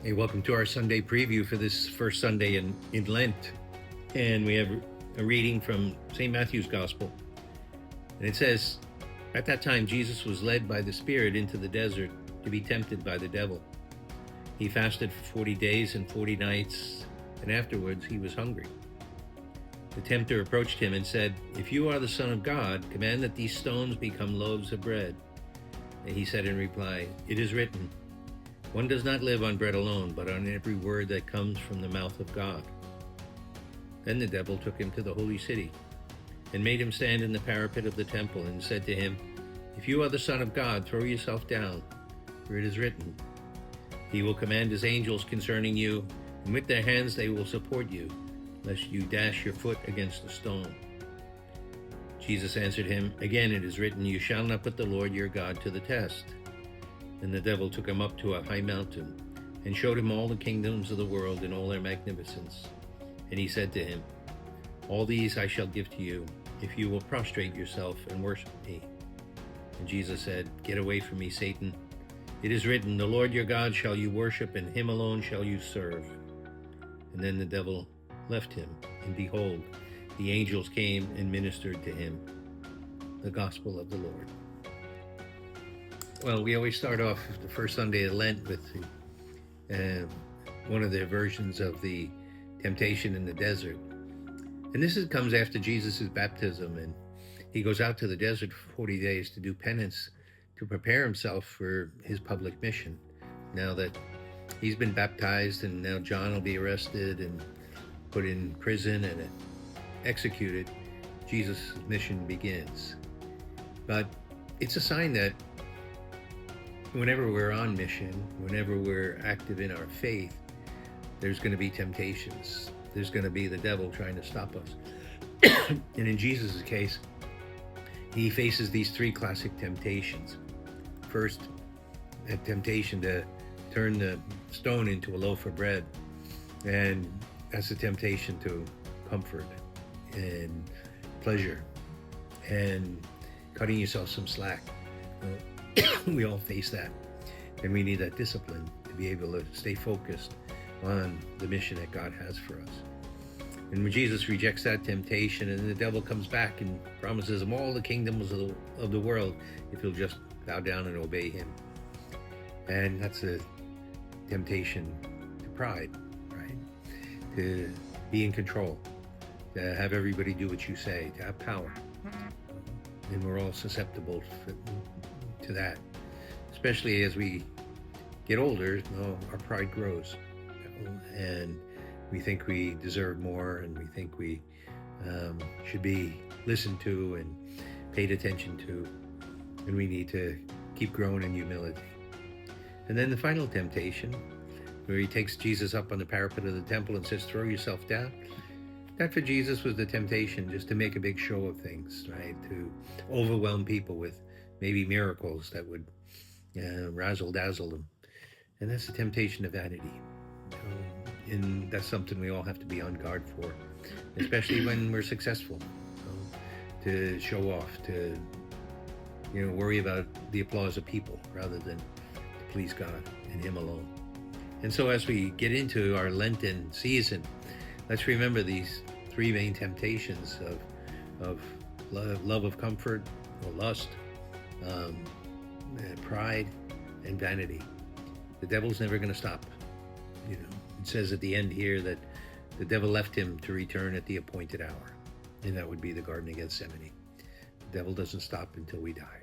Hey, welcome to our Sunday preview for this first Sunday in Lent. And we have a reading from St. Matthew's Gospel. And it says, "At that time, Jesus was led by the Spirit into the desert to be tempted by the devil. He fasted for 40 days and 40 nights, and afterwards he was hungry. The tempter approached him and said, 'If you are the Son of God, command that these stones become loaves of bread.' And he said in reply, 'It is written, one does not live on bread alone, but on every word that comes from the mouth of God.' Then the devil took him to the holy city and made him stand in the parapet of the temple and said to him, 'If you are the Son of God, throw yourself down, for it is written, he will command his angels concerning you, and with their hands they will support you, lest you dash your foot against a stone.' Jesus answered him, 'Again it is written, you shall not put the Lord your God to the test.' And the devil took him up to a high mountain and showed him all the kingdoms of the world and all their magnificence. And he said to him, 'All these I shall give to you, if you will prostrate yourself and worship me.' And Jesus said, 'Get away from me, Satan. It is written, the Lord your God shall you worship, and him alone shall you serve.' And then the devil left him, and behold, the angels came and ministered to him." The Gospel of the Lord. Well, we always start off the first Sunday of Lent with one of the versions of the temptation in the desert. And this comes after Jesus' baptism, and he goes out to the desert for 40 days to do penance, to prepare himself for his public mission. Now that he's been baptized, and now John will be arrested and put in prison and executed, Jesus' mission begins. But it's a sign that whenever we're on mission, whenever we're active in our faith, there's going to be temptations. There's going to be the devil trying to stop us. And in Jesus' case, he faces these three classic temptations. First, a temptation to turn the stone into a loaf of bread. And that's a temptation to comfort and pleasure and cutting yourself some slack. We all face that, and we need that discipline to be able to stay focused on the mission that God has for us. And when Jesus rejects that temptation, and the devil comes back and promises him all the kingdoms of the world if he'll just bow down and obey him. And that's a temptation to pride, right? To be in control, to have everybody do what you say, to have power. And we're all susceptible to that, especially as we get older. Our pride grows, and we think we deserve more, and we think we should be listened to and paid attention to, and we need to keep growing in humility. And then the final temptation, where he takes Jesus up on the parapet of the temple and says, "Throw yourself down." That for Jesus was the temptation, just to make a big show of things, right? To overwhelm people with maybe miracles that would razzle-dazzle them. And that's the temptation of vanity. And that's something we all have to be on guard for, especially when we're successful. To show off, to worry about the applause of people rather than to please God and him alone. And so as we get into our Lenten season, let's remember these three main temptations of love of comfort or lust, pride, and vanity. The devil's never going to stop. It says at the end here that the devil left him to return at the appointed hour, and that would be the Garden of Gethsemane. The devil doesn't stop until we die.